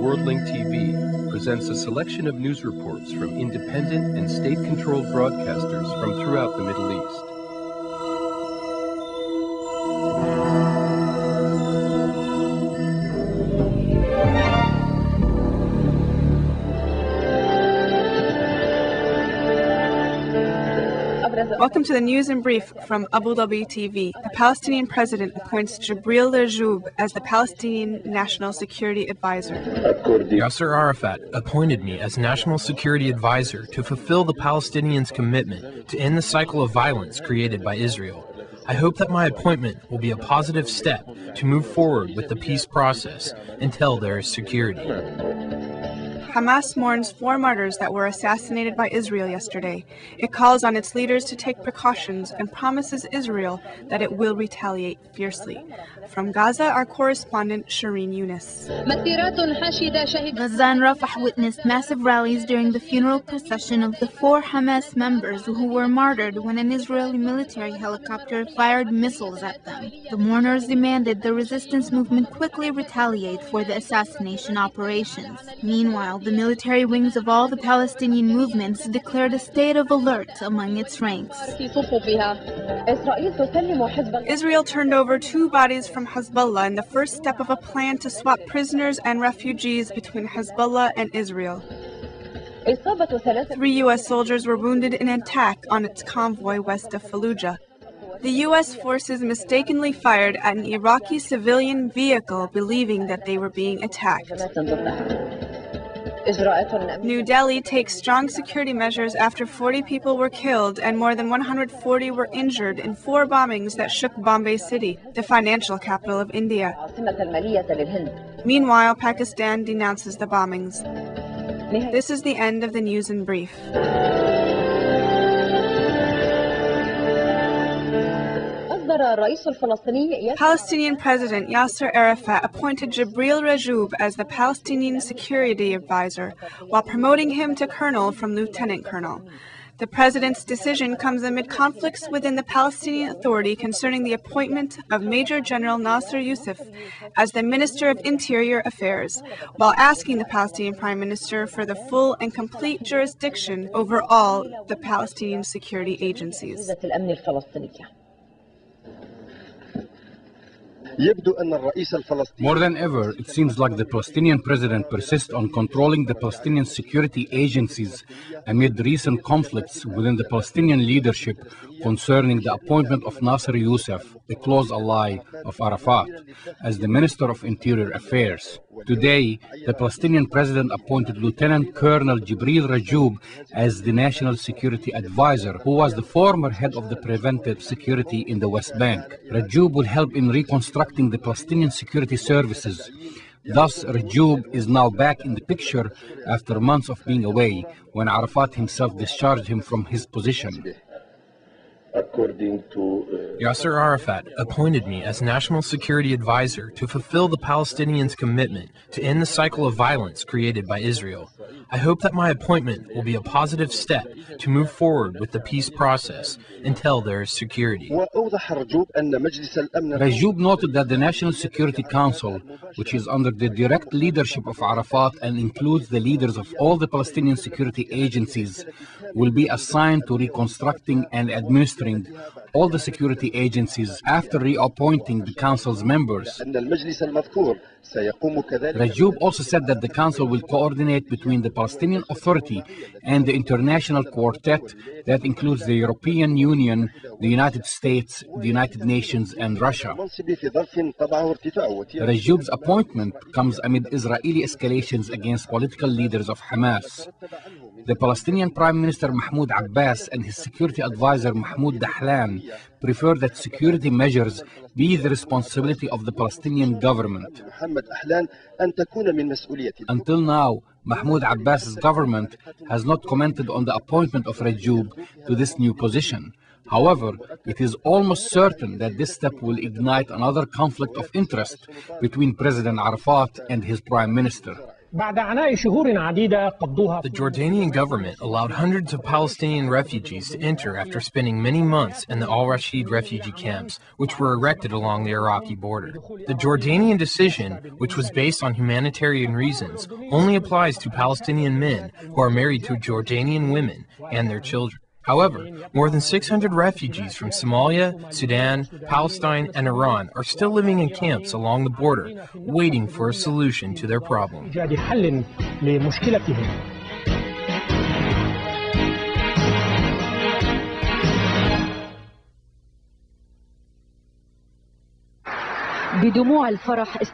Award-winning TV presents a selection of news reports from independent and state-controlled broadcasters from throughout the Middle East. Welcome to the news in brief from Abu Dhabi TV. The Palestinian president appoints Jibril Rajoub as the Palestinian National Security Advisor. Yasser Arafat appointed me as National Security Advisor to fulfill the Palestinians' commitment to end the cycle of violence created by Israel. I hope that my appointment will be a positive step to move forward with the peace process until there is security. Hamas mourns 4 martyrs that were assassinated by Israel yesterday. It calls on its leaders to take precautions and promises Israel that it will retaliate fiercely. From Gaza, our correspondent Shireen Yunus. Gaza and Rafah witnessed massive rallies during the funeral procession of the 4 Hamas members who were martyred when an Israeli military helicopter fired missiles at them. The mourners demanded the resistance movement quickly retaliate for the assassination operations. Meanwhile, the military wings of all the Palestinian movements declared a state of alert among its ranks. Israel turned over 2 bodies from Hezbollah in the first step of a plan to swap prisoners and refugees between Hezbollah and Israel. 3 U.S. soldiers were wounded in an attack on its convoy west of Fallujah. The U.S. forces mistakenly fired at an Iraqi civilian vehicle, believing that they were being attacked. New Delhi takes strong security measures after 40 people were killed and more than 140 were injured in 4 bombings that shook Bombay City, the financial capital of India. Meanwhile, Pakistan denounces the bombings. This is the end of the news in brief. Palestinian President Yasser Arafat appointed Jibril Rajoub as the Palestinian Security Advisor, while promoting him to colonel from lieutenant colonel. The president's decision comes amid conflicts within the Palestinian Authority concerning the appointment of Major General Nasser Youssef as the Minister of Interior Affairs, while asking the Palestinian Prime Minister for the full and complete jurisdiction over all the Palestinian security agencies. More than ever, it seems like the Palestinian president persists on controlling the Palestinian security agencies amid recent conflicts within the Palestinian leadership concerning the appointment of Nasser Youssef, a close ally of Arafat, as the Minister of Interior Affairs. Today, the Palestinian president appointed Lieutenant Colonel Jibril Rajoub as the National Security Advisor, who was the former head of the Preventive Security in the West Bank. Rajoub will help in reconstructing the Palestinian security services. Thus, Rajoub is now back in the picture after months of being away, when Arafat himself discharged him from his position. Yasser Arafat appointed me as National Security Advisor to fulfill the Palestinians' commitment to end the cycle of violence created by Israel. I hope that my appointment will be a positive step to move forward with the peace process until there is security. Rajoub noted that the National Security Council, which is under the direct leadership of Arafat and includes the leaders of all the Palestinian security agencies, will be assigned to reconstructing and administering all the security agencies after reappointing the council's members. Rajoub also said that the council will coordinate between the Palestinian Authority and the international quartet that includes the European Union, the United States, the United Nations, and Russia. Rajoub's appointment comes amid Israeli escalations against political leaders of Hamas. The Palestinian Prime Minister Mahmoud Abbas and his security advisor Mahmoud Dahlan prefer that security measures be the responsibility of the Palestinian government. Until now, Mahmoud Abbas's government has not commented on the appointment of Rajoub to this new position. However, it is almost certain that this step will ignite another conflict of interest between President Arafat and his Prime Minister. The Jordanian government allowed hundreds of Palestinian refugees to enter after spending many months in the Al-Rashid refugee camps, which were erected along the Iraqi border. The Jordanian decision, which was based on humanitarian reasons, only applies to Palestinian men who are married to Jordanian women and their children. However, more than 600 refugees from Somalia, Sudan, Palestine, and Iran are still living in camps along the border, waiting for a solution to their problem.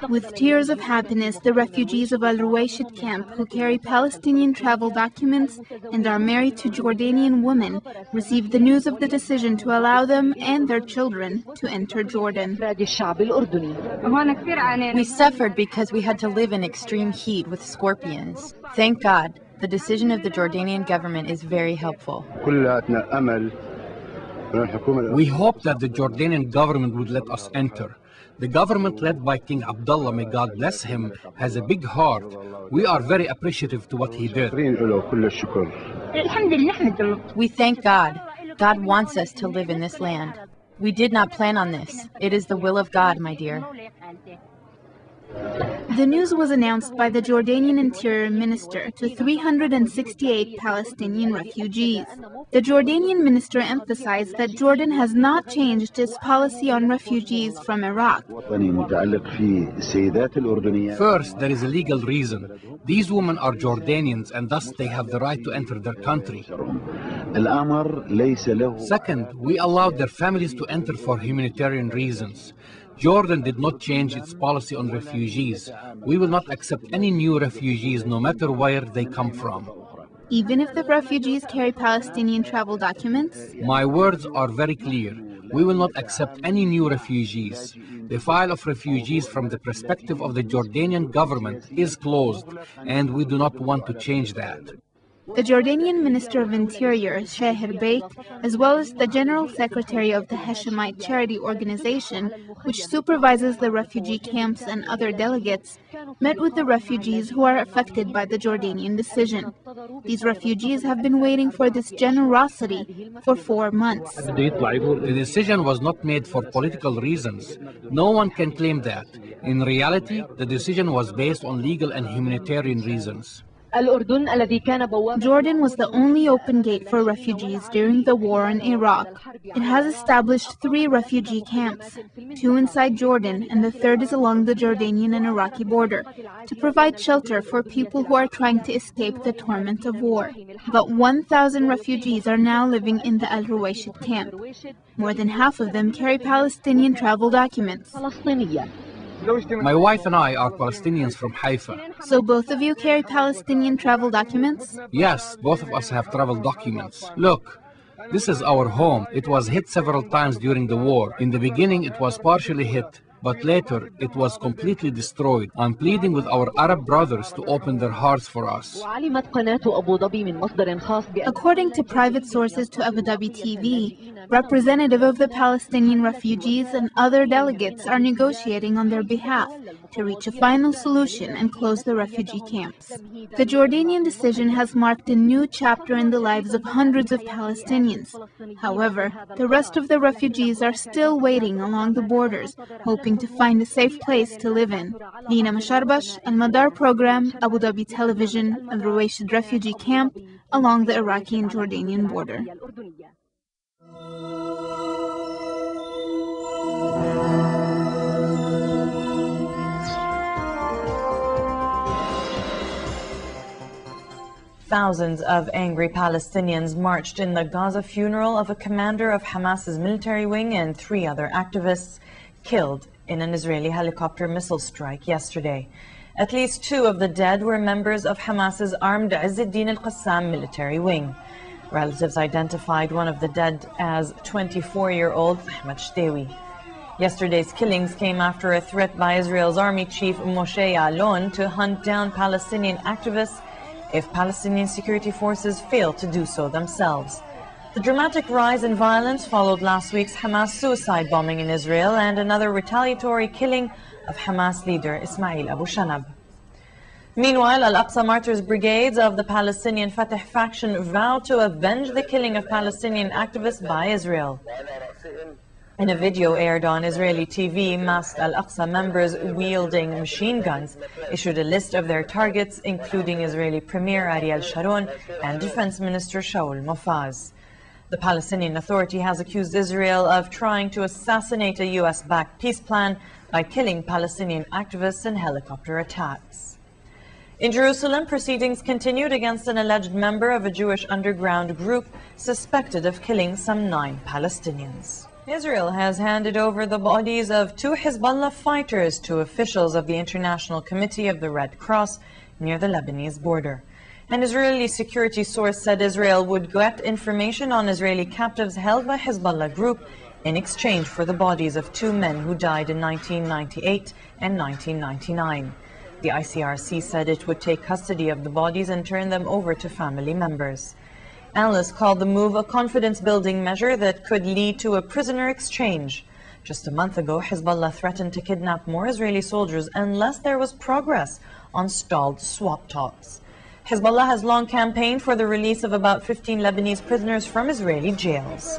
With tears of happiness, the refugees of Al-Ruwayshid camp who carry Palestinian travel documents and are married to Jordanian women received the news of the decision to allow them and their children to enter Jordan. We suffered because we had to live in extreme heat with scorpions. Thank God, the decision of the Jordanian government is very helpful. We hope that the Jordanian government would let us enter. The government led by King Abdullah, may God bless him, has a big heart. We are very appreciative to what he did. We thank God. God wants us to live in this land. We did not plan on this. It is the will of God, my dear. The news was announced by the Jordanian Interior Minister to 368 Palestinian refugees. The Jordanian minister emphasized that Jordan has not changed its policy on refugees from Iraq. First, there is a legal reason. These women are Jordanians and thus they have the right to enter their country. Second, we allowed their families to enter for humanitarian reasons. Jordan did not change its policy on refugees. We will not accept any new refugees, no matter where they come from. Even if the refugees carry Palestinian travel documents? My words are very clear. We will not accept any new refugees. The file of refugees from the perspective of the Jordanian government is closed, and we do not want to change that. The Jordanian Minister of Interior, Shahir Baik, as well as the General Secretary of the Hashemite Charity Organization, which supervises the refugee camps and other delegates, met with the refugees who are affected by the Jordanian decision. These refugees have been waiting for this generosity for 4 months. The decision was not made for political reasons. No one can claim that. In reality, the decision was based on legal and humanitarian reasons. Jordan was the only open gate for refugees during the war in Iraq. It has established 3 refugee camps, 2 inside Jordan and the 3rd is along the Jordanian and Iraqi border, to provide shelter for people who are trying to escape the torment of war. About 1,000 refugees are now living in the Al-Ruwayshid camp. More than half of them carry Palestinian travel documents. My wife and I are Palestinians from Haifa. So both of you carry Palestinian travel documents? Yes, both of us have travel documents. Look, this is our home. It was hit several times during the war. In the beginning, it was partially hit, but later it was completely destroyed. I'm pleading with our Arab brothers to open their hearts for us. According to private sources to Abu Dhabi TV, representatives of the Palestinian refugees and other delegates are negotiating on their behalf to reach a final solution and close the refugee camps. The Jordanian decision has marked a new chapter in the lives of hundreds of Palestinians. However, the rest of the refugees are still waiting along the borders, hoping to find a safe place to live in. Lina Masharbash, Al Madar Program, Abu Dhabi Television, Al Ruwayshid Refugee Camp, along the Iraqi and Jordanian border. Thousands of angry Palestinians marched in the Gaza funeral of a commander of Hamas's military wing and 3 other activists killed in an Israeli helicopter missile strike yesterday. At least 2 of the dead were members of Hamas's armed Izz ad-Din al-Qassam military wing. Relatives identified one of the dead as 24-year-old Ahmad Shtewi. Yesterday's killings came after a threat by Israel's army chief Moshe Ya'alon to hunt down Palestinian activists if Palestinian security forces fail to do so themselves. The dramatic rise in violence followed last week's Hamas suicide bombing in Israel and another retaliatory killing of Hamas leader Ismail Abu Shanab. Meanwhile, Al-Aqsa Martyrs Brigades of the Palestinian Fatah faction vow to avenge the killing of Palestinian activists by Israel. In a video aired on Israeli TV, masked Al-Aqsa members wielding machine guns issued a list of their targets, including Israeli Premier Ariel Sharon and Defense Minister Shaul Mofaz. The Palestinian Authority has accused Israel of trying to assassinate a US-backed peace plan by killing Palestinian activists in helicopter attacks. In Jerusalem, proceedings continued against an alleged member of a Jewish underground group suspected of killing some 9 Palestinians. Israel has handed over the bodies of 2 Hezbollah fighters to officials of the International Committee of the Red Cross near the Lebanese border. An Israeli security source said Israel would get information on Israeli captives held by Hezbollah group in exchange for the bodies of 2 men who died in 1998 and 1999. The ICRC said it would take custody of the bodies and turn them over to family members. Analysts called the move a confidence-building measure that could lead to a prisoner exchange. Just a month ago, Hezbollah threatened to kidnap more Israeli soldiers unless there was progress on stalled swap talks. Hezbollah has long campaigned for the release of about 15 Lebanese prisoners from Israeli jails.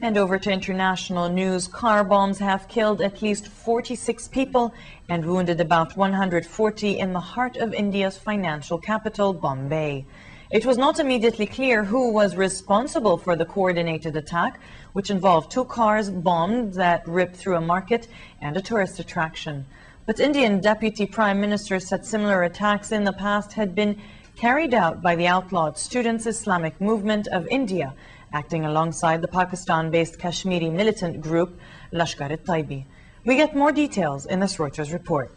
And over to international news, car bombs have killed at least 46 people and wounded about 140 in the heart of India's financial capital, Bombay. It was not immediately clear who was responsible for the coordinated attack, which involved 2 cars bombed that ripped through a market and a tourist attraction. But Indian Deputy Prime Minister said similar attacks in the past had been carried out by the outlawed Students' Islamic Movement of India, acting alongside the Pakistan-based Kashmiri militant group Lashkar-e-Taiba. We get more details in this Reuters report.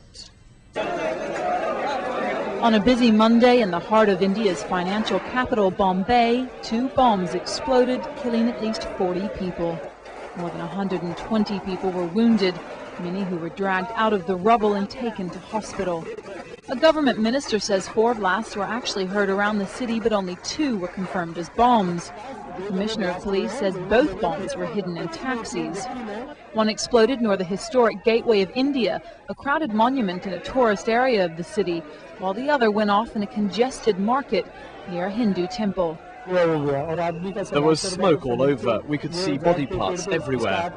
On a busy Monday in the heart of India's financial capital, Bombay, 2 bombs exploded, killing at least 40 people. More than 120 people were wounded, many who were dragged out of the rubble and taken to hospital. A government minister says 4 blasts were actually heard around the city, but only 2 were confirmed as bombs. The commissioner of police says both bombs were hidden in taxis. One exploded near the historic Gateway of India, a crowded monument in a tourist area of the city, while the other went off in a congested market near a Hindu temple. There was smoke all over. We could see body parts everywhere.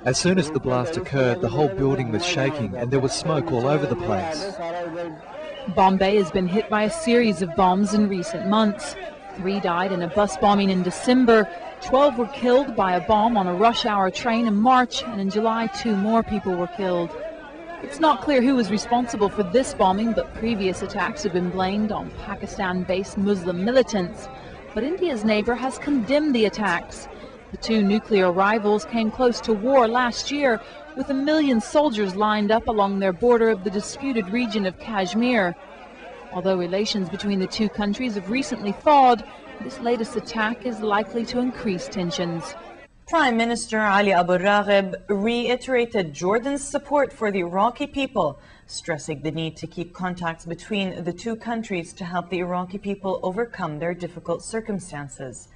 As soon as the blast occurred, the whole building was shaking and there was smoke all over the place. Bombay has been hit by a series of bombs in recent months. 3 died in a bus bombing in December, 12 were killed by a bomb on a rush-hour train in March, and in July 2 more people were killed. It's not clear who was responsible for this bombing, but previous attacks have been blamed on Pakistan-based Muslim militants. But India's neighbor has condemned the attacks. The 2 nuclear rivals came close to war last year, with 1 million soldiers lined up along their border of the disputed region of Kashmir. Although relations between the 2 countries have recently thawed, this latest attack is likely to increase tensions. Prime Minister Ali Abu Raghib reiterated Jordan's support for the Iraqi people, stressing the need to keep contacts between the 2 countries to help the Iraqi people overcome their difficult circumstances.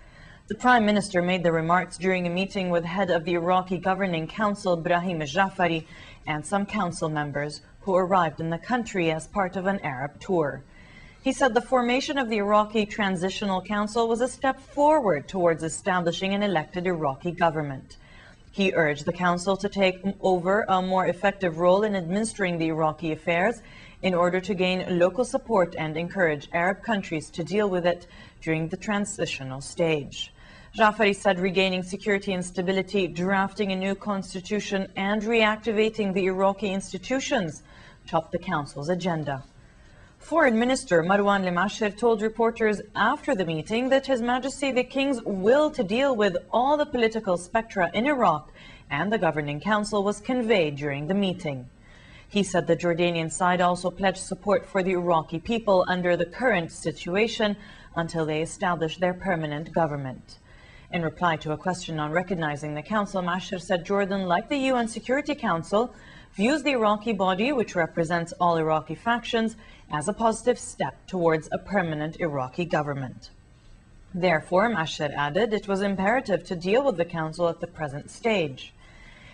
The Prime Minister made the remarks during a meeting with head of the Iraqi Governing Council, Brahim al-Jafari, and some council members who arrived in the country as part of an Arab tour. He said the formation of the Iraqi Transitional Council was a step forward towards establishing an elected Iraqi government. He urged the council to take over a more effective role in administering the Iraqi affairs in order to gain local support and encourage Arab countries to deal with it during the transitional stage. Jafari said regaining security and stability, drafting a new constitution, and reactivating the Iraqi institutions topped the council's agenda. Foreign Minister Marwan al-Mashir told reporters after the meeting that His Majesty the King's will to deal with all the political spectra in Iraq and the Governing Council was conveyed during the meeting. He said the Jordanian side also pledged support for the Iraqi people under the current situation until they establish their permanent government. In reply to a question on recognizing the council, Mashir said Jordan, like the UN Security Council, views the Iraqi body, which represents all Iraqi factions, as a positive step towards a permanent Iraqi government. Therefore, Mashir added, it was imperative to deal with the council at the present stage.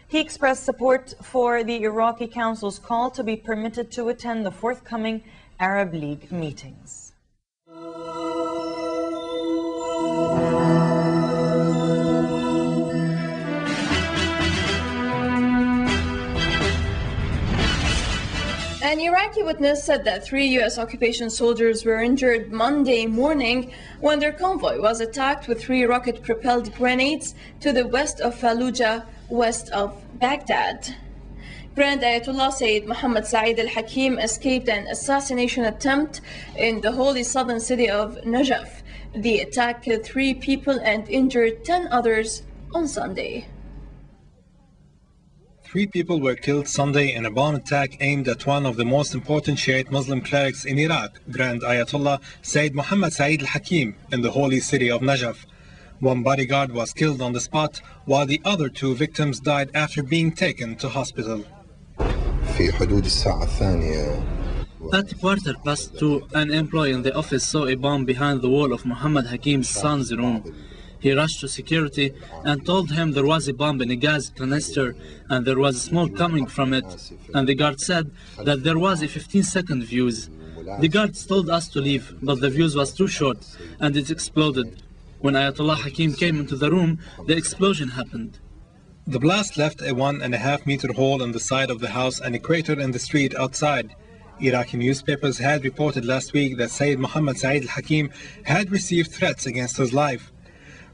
He expressed support for the Iraqi Council's call to be permitted to attend the forthcoming Arab League meetings. An Iraqi witness said that 3 U.S. occupation soldiers were injured Monday morning when their convoy was attacked with 3 rocket-propelled grenades to the west of Fallujah, west of Baghdad. Grand Ayatollah Sayyid Mohammed Saeed al-Hakim escaped an assassination attempt in the holy southern city of Najaf. The attack killed 3 people and injured 10 others on Sunday. 3 people were killed Sunday in a bomb attack aimed at one of the most important Shiite Muslim clerics in Iraq, Grand Ayatollah Sayyid Mohammed Saeed al-Hakim, in the holy city of Najaf. One bodyguard was killed on the spot, while the other 2 victims died after being taken to hospital. At 2:15, an employee in the office saw a bomb behind the wall of Muhammad Hakim's son's room. He rushed to security and told him there was a bomb in a gas canister and there was smoke coming from it. And the guard said that there was a 15-second fuse. The guards told us to leave, but the fuse was too short and it exploded. When Ayatollah Hakim came into the room, the explosion happened. The blast left a 1.5-meter hole in the side of the house and a crater in the street outside. Iraqi newspapers had reported last week that Sayyid Mohammed Saeed al-Hakim had received threats against his life.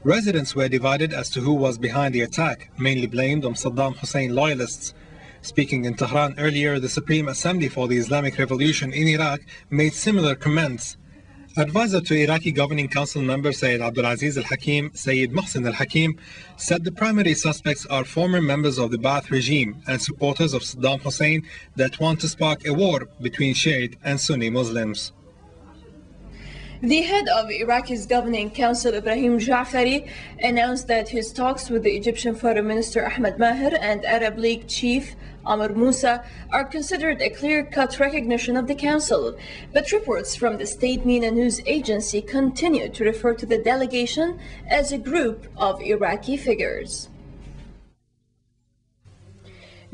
Residents were divided as to who was behind the attack, mainly blamed on Saddam Hussein loyalists. Speaking in Tehran earlier, the Supreme Assembly for the Islamic Revolution in Iraq made similar comments. Advisor to Iraqi Governing Council member Sayyid Abdulaziz al-Hakim, Sayyid Mohsen al-Hakim, said the primary suspects are former members of the Ba'ath regime and supporters of Saddam Hussein that want to spark a war between Shiite and Sunni Muslims. The head of Iraq's Governing Council, Ibrahim Ja'fari, announced that his talks with the Egyptian Foreign Minister Ahmed Maher and Arab League Chief Amr Moussa are considered a clear-cut recognition of the Council. But reports from the state media news agency continue to refer to the delegation as a group of Iraqi figures.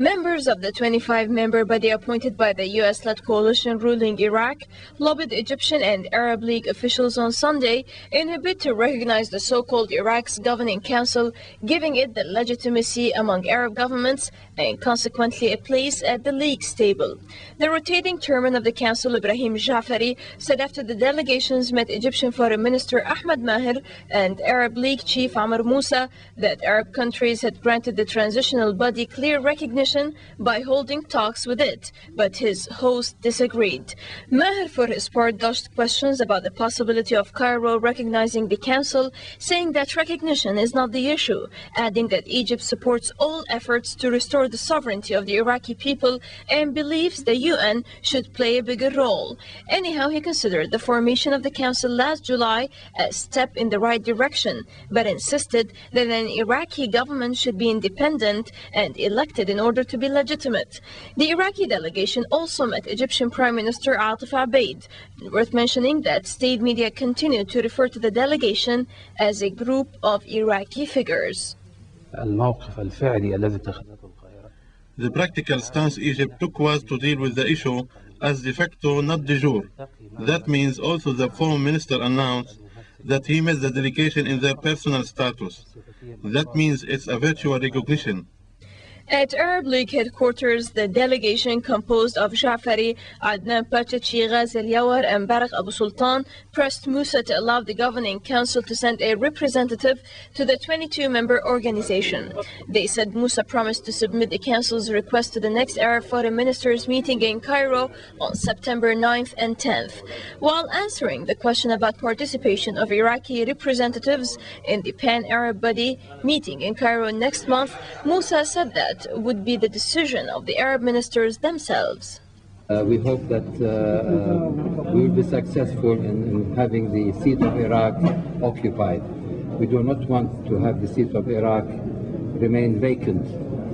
Members of the 25-member body appointed by the U.S.-led coalition ruling Iraq lobbied Egyptian and Arab League officials on Sunday in a bid to recognize the so-called Iraq's Governing Council, giving it the legitimacy among Arab governments and consequently a place at the League's table. The rotating chairman of the council, Ibrahim Ja'fari, said after the delegations met Egyptian Foreign Minister Ahmed Maher and Arab League Chief Amr Moussa that Arab countries had granted the transitional body clear recognition by holding talks with it, but his host disagreed. Maher, for his part, dodged questions about the possibility of Cairo recognizing the council, saying that recognition is not the issue, adding that Egypt supports all efforts to restore the sovereignty of the Iraqi people and believes the UN should play a bigger role. Anyhow, he considered the formation of the council last July a step in the right direction, but insisted that an Iraqi government should be independent and elected in order to be legitimate. The Iraqi delegation also met Egyptian Prime Minister Arafat Appoints. Worth mentioning that state media continue to refer to the delegation as a group of Iraqi figures. The practical stance Egypt took was to deal with the issue as de facto, not de jure. That means also the foreign minister announced that he met the delegation in their personal status. That means it's a virtual recognition. At Arab League headquarters, the delegation composed of Ja'fari, Adnan Partachi, Ghazi al-Yawar and Barak Abu Sultan pressed Moussa to allow the Governing Council to send a representative to the 22-member organization. They said Moussa promised to submit the Council's request to the next Arab Foreign Ministers meeting in Cairo on September 9th and 10th. While answering the question about participation of Iraqi representatives in the Pan-Arab Body meeting in Cairo next month, Moussa said that would be the decision of the Arab ministers themselves. We hope that we will be successful in having the seat of Iraq occupied. We do not want to have the seat of Iraq remain vacant,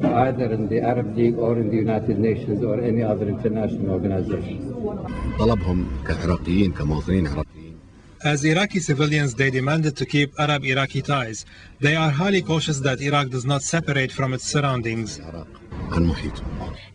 either in the Arab League or in the United Nations or any other international organization. As Iraqi civilians, they demanded to keep Arab-Iraqi ties. They are highly cautious that Iraq does not separate from its surroundings.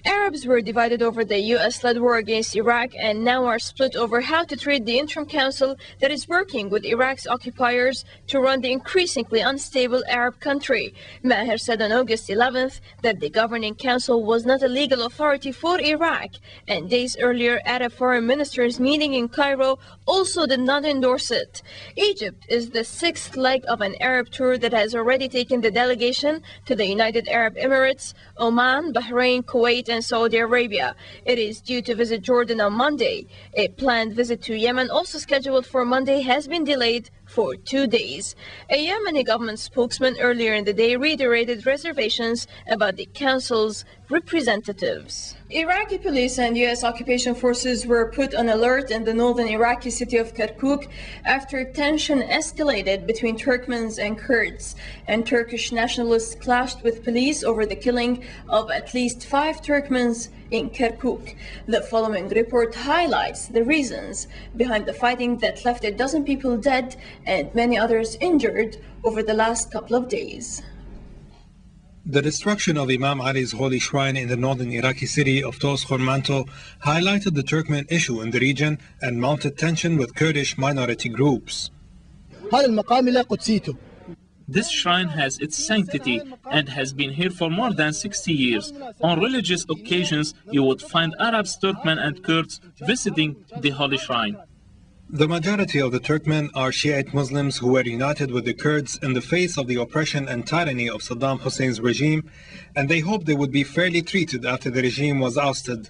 Arabs were divided over the U.S.-led war against Iraq and now are split over how to treat the interim council that is working with Iraq's occupiers to run the increasingly unstable Arab country. Maher said on August 11th that the governing council was not a legal authority for Iraq, and days earlier Arab foreign ministers meeting in Cairo also did not endorse it. Egypt is the sixth leg of an Arab tour that has already taken the delegation to the United Arab Emirates, Oman, Bahrain, Kuwait, and Saudi Arabia. It is due to visit Jordan on Monday. A planned visit to Yemen, also scheduled for Monday, has been delayed for 2 days. A Yemeni government spokesman earlier in the day reiterated reservations about the council's representatives. Iraqi police and U.S. occupation forces were put on alert in the northern Iraqi city of Kirkuk after tension escalated between Turkmens and Kurds, and Turkish nationalists clashed with police over the killing of at least 5 Turkmens in Kirkuk. The following report highlights the reasons behind the fighting that left a dozen people dead and many others injured over the last couple of days. The destruction of Imam Ali's holy shrine in the northern Iraqi city of Tos Khormanto highlighted the Turkmen issue in the region and mounted tension with Kurdish minority groups. This shrine has its sanctity and has been here for more than 60 years. On religious occasions, you would find Arabs, Turkmen, and Kurds visiting the holy shrine. The majority of the Turkmen are Shiite Muslims who were united with the Kurds in the face of the oppression and tyranny of Saddam Hussein's regime, and they hoped they would be fairly treated after the regime was ousted.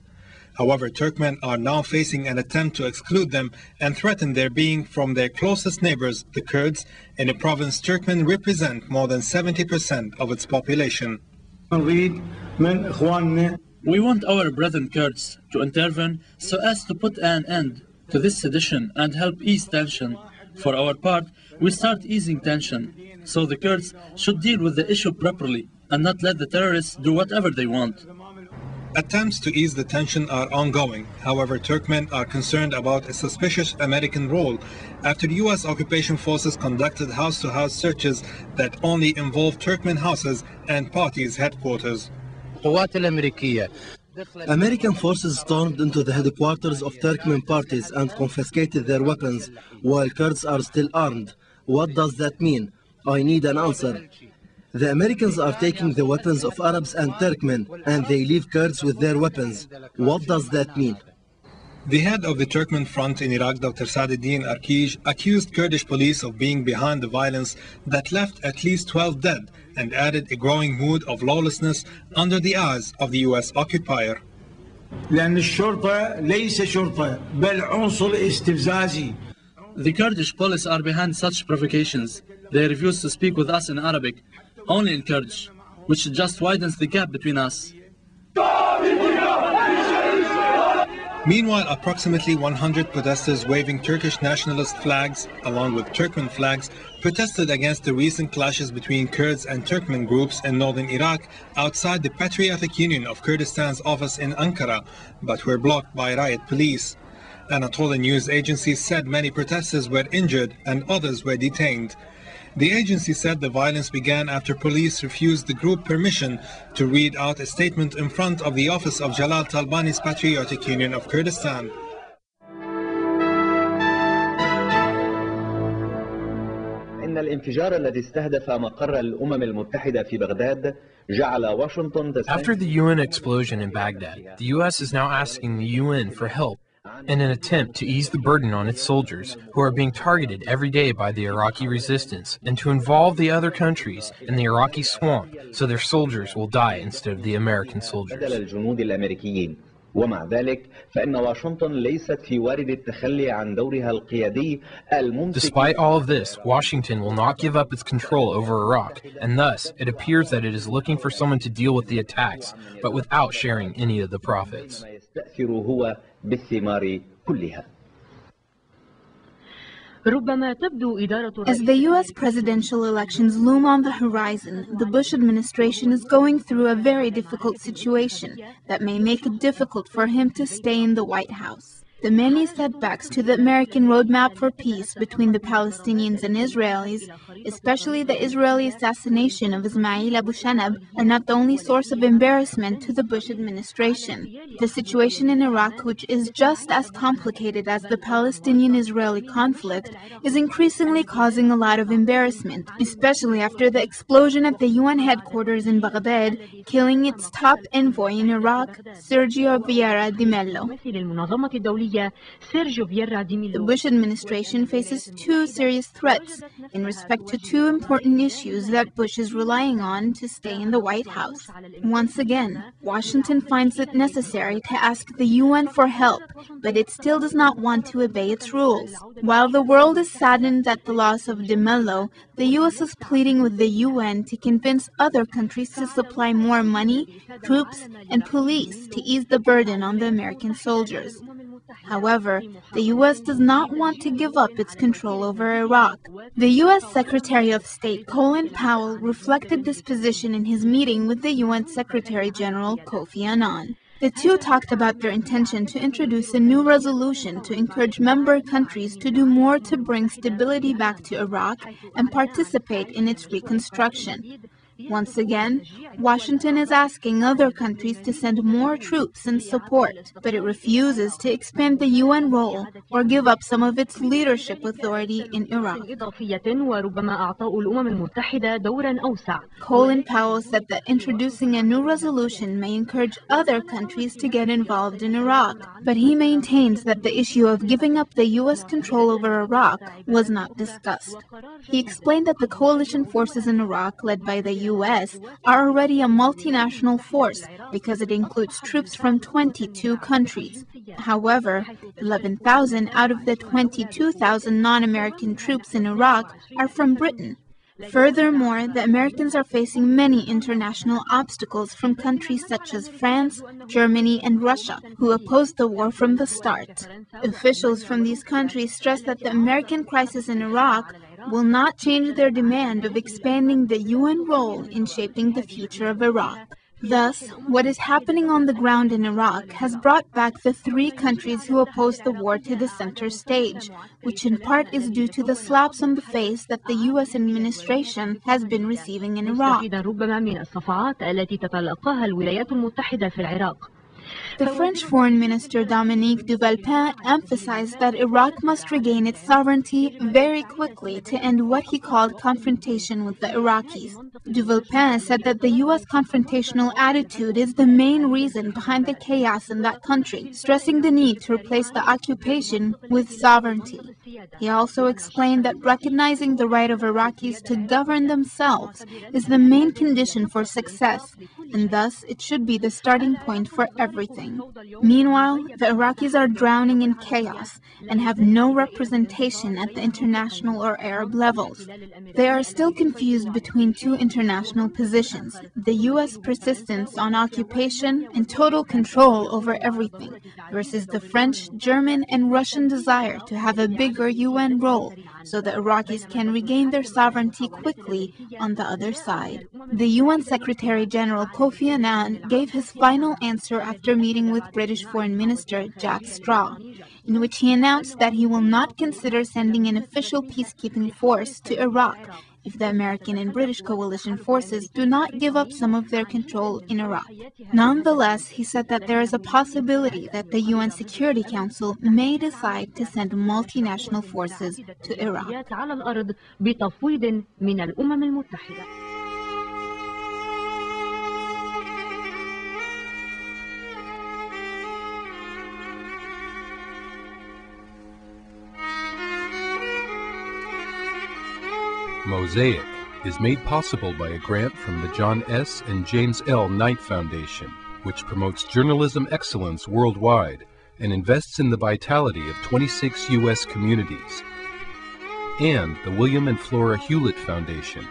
However, Turkmen are now facing an attempt to exclude them and threaten their being from their closest neighbors, the Kurds, in a province Turkmen represent more than 70% of its population. We want our brethren Kurds to intervene so as to put an end to this sedition and help ease tension. For our part, we start easing tension, so the Kurds should deal with the issue properly and not let the terrorists do whatever they want. Attempts to ease the tension are ongoing. However, Turkmen are concerned about a suspicious American role after U.S. occupation forces conducted house-to-house searches that only involved Turkmen houses and parties' headquarters. American forces stormed into the headquarters of Turkmen parties and confiscated their weapons, while Kurds are still armed. What does that mean? I need an answer. The Americans are taking the weapons of Arabs and Turkmen, and they leave Kurds with their weapons. What does that mean? The head of the Turkmen Front in Iraq, Dr. Saadettin Arkij, accused Kurdish police of being behind the violence that left at least 12 dead and added a growing mood of lawlessness under the eyes of the U.S. occupier. The Kurdish police are behind such provocations. They refuse to speak with us in Arabic, only in Kurdish, which just widens the gap between us. Meanwhile, approximately 100 protesters waving Turkish nationalist flags, along with Turkmen flags, protested against the recent clashes between Kurds and Turkmen groups in northern Iraq outside the Patriotic Union of Kurdistan's office in Ankara, but were blocked by riot police. Anatolia news agency said many protesters were injured and others were detained. The agency said the violence began after police refused the group permission to read out a statement in front of the office of Jalal Talbani's Patriotic Union of Kurdistan. الانفجار الذي استهدف مقر الأمم المتحدة في بغداد جعل واشنطن After the UN explosion in Baghdad, the U.S. is now asking the UN for help in an attempt to ease the burden on its soldiers, who are being targeted every day by the Iraqi resistance, and to involve the other countries in the Iraqi swamp so their soldiers will die instead of the American soldiers. ومع ذلك فإن واشنطن ليست في وارد التخلي عن دورها القيادي الممسك. Despite all of this, Washington will not give up its control over Iraq, and thus it appears that it is looking for someone to deal with the attacks, but without sharing any of the profits. هو بالثمار كلها. As the U.S. presidential elections loom on the horizon, the Bush administration is going through a very difficult situation that may make it difficult for him to stay in the White House. The many setbacks to the American roadmap for peace between the Palestinians and Israelis, especially the Israeli assassination of Ismail Abu Shanab, are not the only source of embarrassment to the Bush administration. The situation in Iraq, which is just as complicated as the Palestinian-Israeli conflict, is increasingly causing a lot of embarrassment, especially after the explosion at the UN headquarters in Baghdad, killing its top envoy in Iraq, Sergio Vieira de Mello. The Bush administration faces two serious threats in respect to two important issues that Bush is relying on to stay in the White House. Once again, Washington finds it necessary to ask the UN for help, but it still does not want to obey its rules. While the world is saddened at the loss of de Mello, the U.S. is pleading with the UN to convince other countries to supply more money, troops, and police to ease the burden on the American soldiers. However, the U.S. does not want to give up its control over Iraq. The U.S. Secretary of State Colin Powell reflected this position in his meeting with the UN Secretary General Kofi Annan. The two talked about their intention to introduce a new resolution to encourage member countries to do more to bring stability back to Iraq and participate in its reconstruction. Once again, Washington is asking other countries to send more troops and support, but it refuses to expand the UN role or give up some of its leadership authority in Iraq. Colin Powell said that introducing a new resolution may encourage other countries to get involved in Iraq, but he maintains that the issue of giving up the U.S. control over Iraq was not discussed. He explained that the coalition forces in Iraq, led by the U.S., are already a multinational force because it includes troops from 22 countries. However, 11,000 out of the 22,000 non-American troops in Iraq are from Britain. Furthermore, the Americans are facing many international obstacles from countries such as France, Germany, and Russia, who opposed the war from the start. Officials from these countries stress that the American crisis in Iraq will not change their demand of expanding the UN role in shaping the future of Iraq. Thus, what is happening on the ground in Iraq has brought back the three countries who opposed the war to the center stage, which in part is due to the slaps on the face that the U.S. administration has been receiving in Iraq. The French Foreign Minister Dominique de Villepin emphasized that Iraq must regain its sovereignty very quickly to end what he called confrontation with the Iraqis. De Villepin said that the U.S. confrontational attitude is the main reason behind the chaos in that country, stressing the need to replace the occupation with sovereignty. He also explained that recognizing the right of Iraqis to govern themselves is the main condition for success, and thus it should be the starting point for everything. Meanwhile, the Iraqis are drowning in chaos and have no representation at the international or Arab levels. They are still confused between two international positions: the U.S. persistence on occupation and total control over everything, versus the French, German, and Russian desire to have a bigger UN role so the Iraqis can regain their sovereignty quickly on the other side. The UN Secretary General Kofi Annan gave his final answer after meeting with British Foreign Minister Jack Straw, in which he announced that he will not consider sending an official peacekeeping force to Iraq if the American and British coalition forces do not give up some of their control in Iraq. Nonetheless, he said that there is a possibility that the UN Security Council may decide to send multinational forces to Iraq. Mosaic is made possible by a grant from the John S. and James L. Knight Foundation, which promotes journalism excellence worldwide and invests in the vitality of 26 U.S. communities, and the William and Flora Hewlett Foundation,